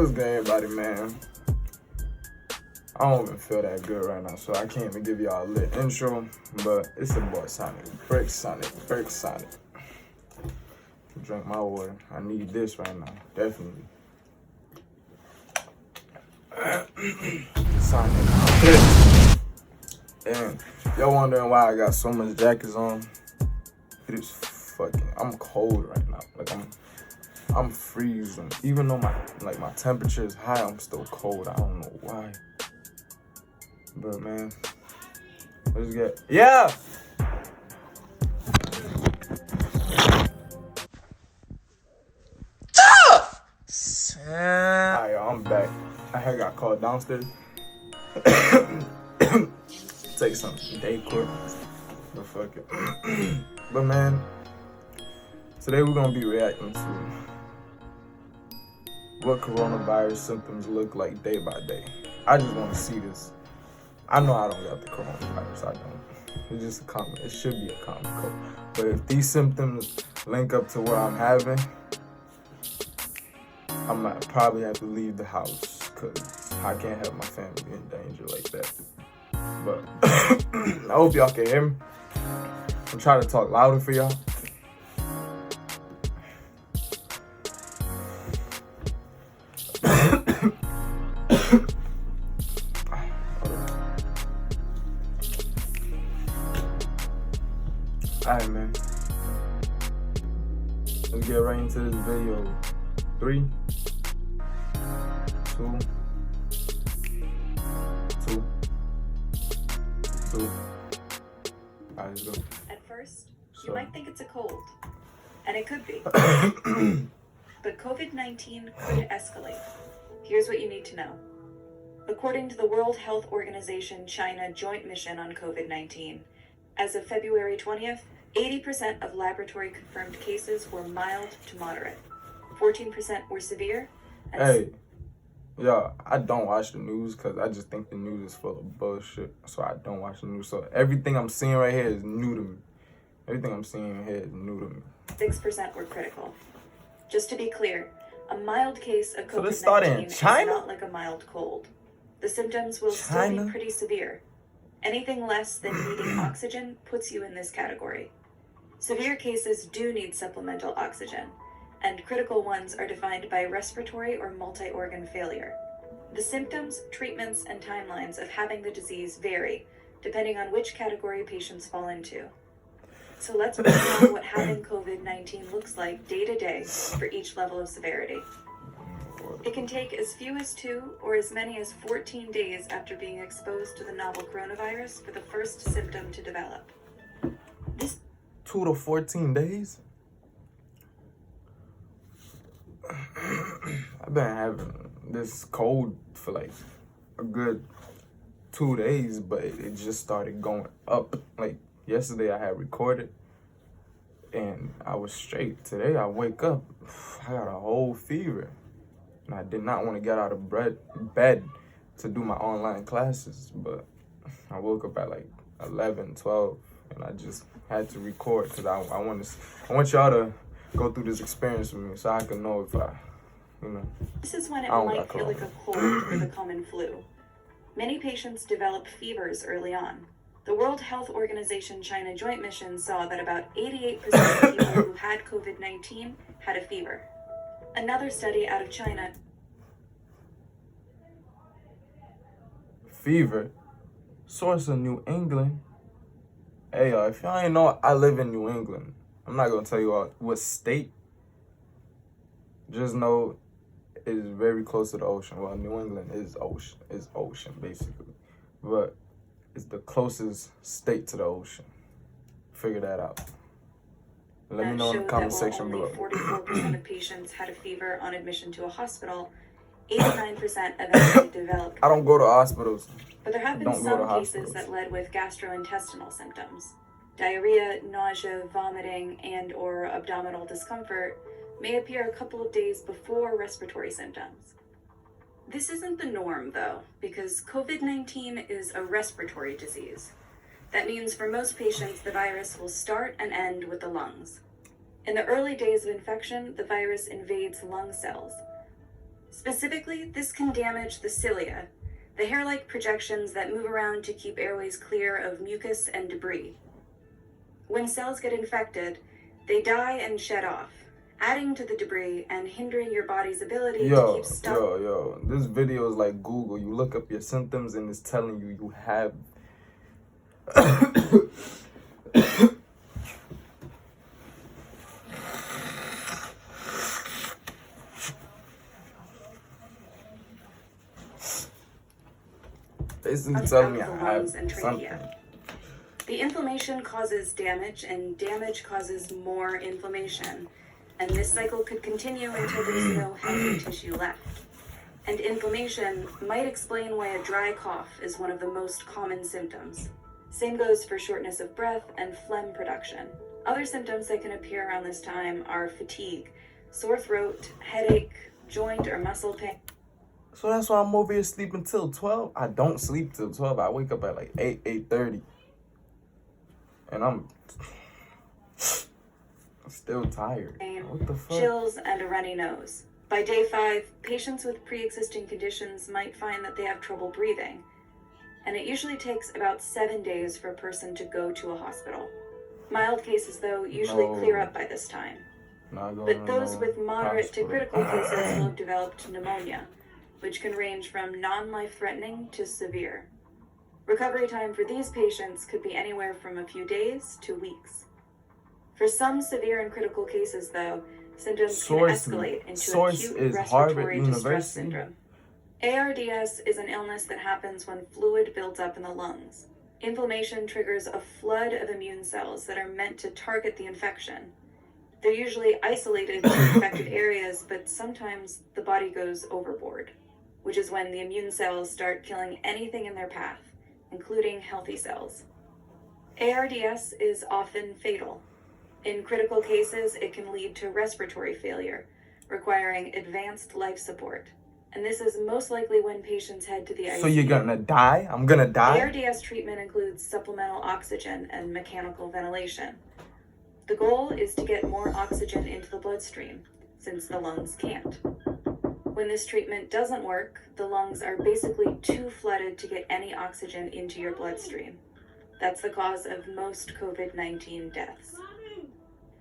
What's good, everybody, man? I don't even feel that good right now, so I can't even give y'all a lit intro, but it's the boy Sonic.bixx. Drink my water. I need this right now, definitely. Sonic.bixx. And y'all wondering why I got so much jackets on? It is I'm cold right now. Like I'm freezing. Even though my temperature is high, I'm still cold. I don't know why. But man, let's get Alright, y'all, I'm back. I had got called downstairs. Take some day court. But fuck it. But man, today we're gonna be reacting to what coronavirus symptoms look like day by day. I just want to see this. I know I don't got the coronavirus. I don't. It's just a common. It should be a common cold. But if these symptoms link up to what I'm having, I might probably have to leave the house because I can't have my family in danger like that. But I hope y'all can hear me. I'm trying to talk louder for y'all. Alright, man. Let's get right into this video. 3, 2, 2. Alright, let's go. At first, you might think it's a cold, and it could be. But COVID-19 could escalate. Here's what you need to know. According to the World Health Organization China Joint Mission on COVID-19, as of February 20th, 80% of laboratory-confirmed cases were mild to moderate. 14% were severe. And hey, yo, I don't watch the news because I just think the news is full of bullshit. So I don't watch the news. So everything I'm seeing right here is new to me. Everything I'm seeing here is new to me. 6% were critical. Just to be clear, a mild case of So this started in COVID-19 is China? not like a mild cold. The symptoms will China? still be pretty severe. Anything less than needing oxygen puts you in this category. Severe cases do need supplemental oxygen, and critical ones are defined by respiratory or multi-organ failure. The symptoms, treatments, and timelines of having the disease vary, depending on which category patients fall into. So let's break down what having COVID-19 looks like day to day for each level of severity. It can take as few as 2 or as many as 14 days after being exposed to the novel coronavirus for the first symptom to develop. 2 to 14 days? I've been having this cold for like a good 2 days, but it just started going up. Like yesterday I had recorded and I was straight. Today I wake up, I got a whole fever. And I did not want to get out of bed to do my online classes, but I woke up at like 11, 12, and I just had to record because I want y'all to go through this experience with me so I can know if This is when it might feel like a cold or the common flu. Many patients develop fevers early on. The World Health Organization China Joint Mission saw that about 88% of people who had COVID-19 had a fever. Another study out of China. Fever? Source of New England? Hey, y'all, if y'all ain't know, I live in New England. I'm not going to tell you all what state. Just know it is very close to the ocean. Well, New England is ocean, basically. But it's the closest state to the ocean. Figure that out. Let me know in the comment section below. 44% of patients had a fever on admission to a hospital. 89% eventually developed. I don't go to hospitals. But there have been some cases that led with gastrointestinal symptoms. Diarrhea, nausea, vomiting, and/or abdominal discomfort may appear a couple of days before respiratory symptoms. This isn't the norm, though, because COVID-19 is a respiratory disease. That means for most patients, the virus will start and end with the lungs. In the early days of infection, the virus invades lung cells. Specifically, this can damage the cilia, the hair-like projections that move around to keep airways clear of mucus and debris. When cells get infected, they die and shed off, adding to the debris and hindering your body's ability to keep stuff. This video is like Google. You look up your symptoms and it's telling you you have. Basically telling me I have something. The inflammation causes damage, and damage causes more inflammation. And this cycle could continue until there's no healthy tissue left. And inflammation might explain why a dry cough is one of the most common symptoms. Same goes for shortness of breath and phlegm production. Other symptoms that can appear around this time are fatigue, sore throat, headache, joint or muscle pain. So that's why I'm over here sleeping till 12. I don't sleep till 12. I wake up at like 8:30. And I'm still tired. What the fuck? Chills and a runny nose. By day 5, patients with pre-existing conditions might find that they have trouble breathing. And it usually takes about 7 days for a person to go to a hospital. Mild cases, though, usually clear up by this time. But those with moderate to critical cases will have developed pneumonia, which can range from non-life-threatening to severe. Recovery time for these patients could be anywhere from a few days to weeks. For some severe and critical cases, though, symptoms can escalate into acute respiratory distress syndrome. ARDS is an illness that happens when fluid builds up in the lungs. Inflammation triggers a flood of immune cells that are meant to target the infection. They're usually isolated to infected areas, but sometimes the body goes overboard, which is when the immune cells start killing anything in their path, including healthy cells. ARDS is often fatal. In critical cases, it can lead to respiratory failure, requiring advanced life support. And this is most likely when patients head to the ICU. So you're gonna die? I'm gonna die? ARDS treatment includes supplemental oxygen and mechanical ventilation. The goal is to get more oxygen into the bloodstream, since the lungs can't. When this treatment doesn't work, the lungs are basically too flooded to get any oxygen into your bloodstream. That's the cause of most COVID-19 deaths.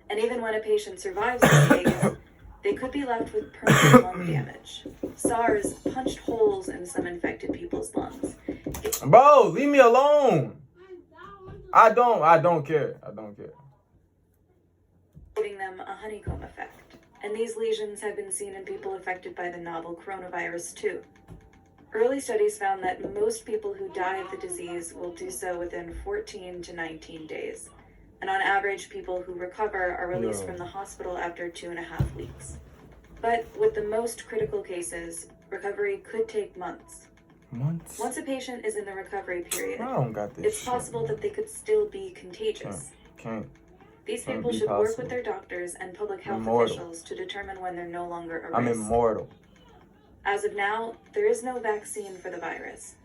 And even when a patient survives this phase, they could be left with permanent lung damage. SARS punched holes in some infected people's lungs. Bro, leave me alone. I don't care. Giving them a honeycomb effect. And these lesions have been seen in people affected by the novel coronavirus too. Early studies found that most people who die of the disease will do so within 14 to 19 days. And on average, people who recover are released from the hospital after 2.5 weeks. But with the most critical cases, recovery could take months. Months? Once a patient is in the recovery period, I don't got this it's possible that they could still be contagious. Can't. These people should work with their doctors and public health officials to determine when they're no longer a risk. I'm immortal. As of now, there is no vaccine for the virus.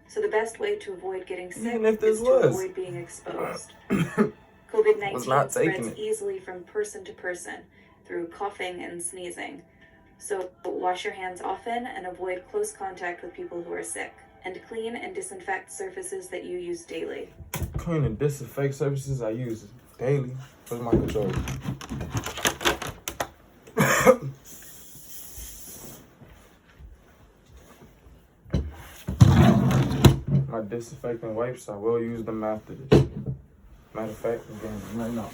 So the best way to avoid getting sick is to avoid being exposed. COVID-19 spreads easily from person to person through coughing and sneezing. So wash your hands often and avoid close contact with people who are sick. And clean and disinfect surfaces that you use daily. Clean and disinfect surfaces I use daily. Where's my controller? My disinfectant wipes, I will use them after this. Matter of fact, I'm getting them right now.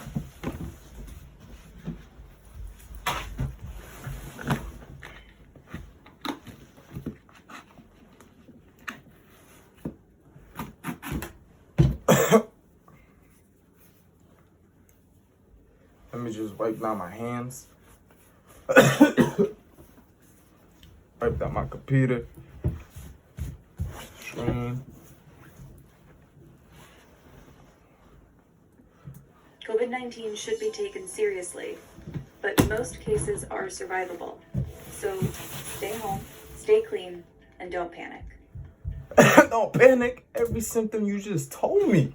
Let me just wipe down my hands. Wipe down my computer. Screen. COVID-19 should be taken seriously, but most cases are survivable. So stay home, stay clean, and don't panic. Don't panic. Every symptom you just told me.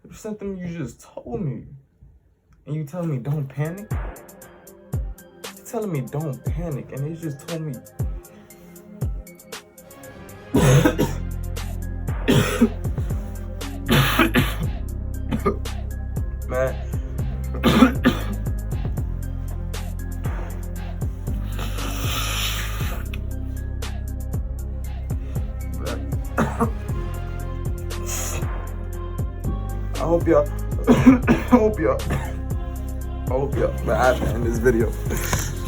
Every symptom you just told me. And you tell me don't panic? You telling me don't panic, and they just told me. Man. I hope y'all, man, I have to end this video.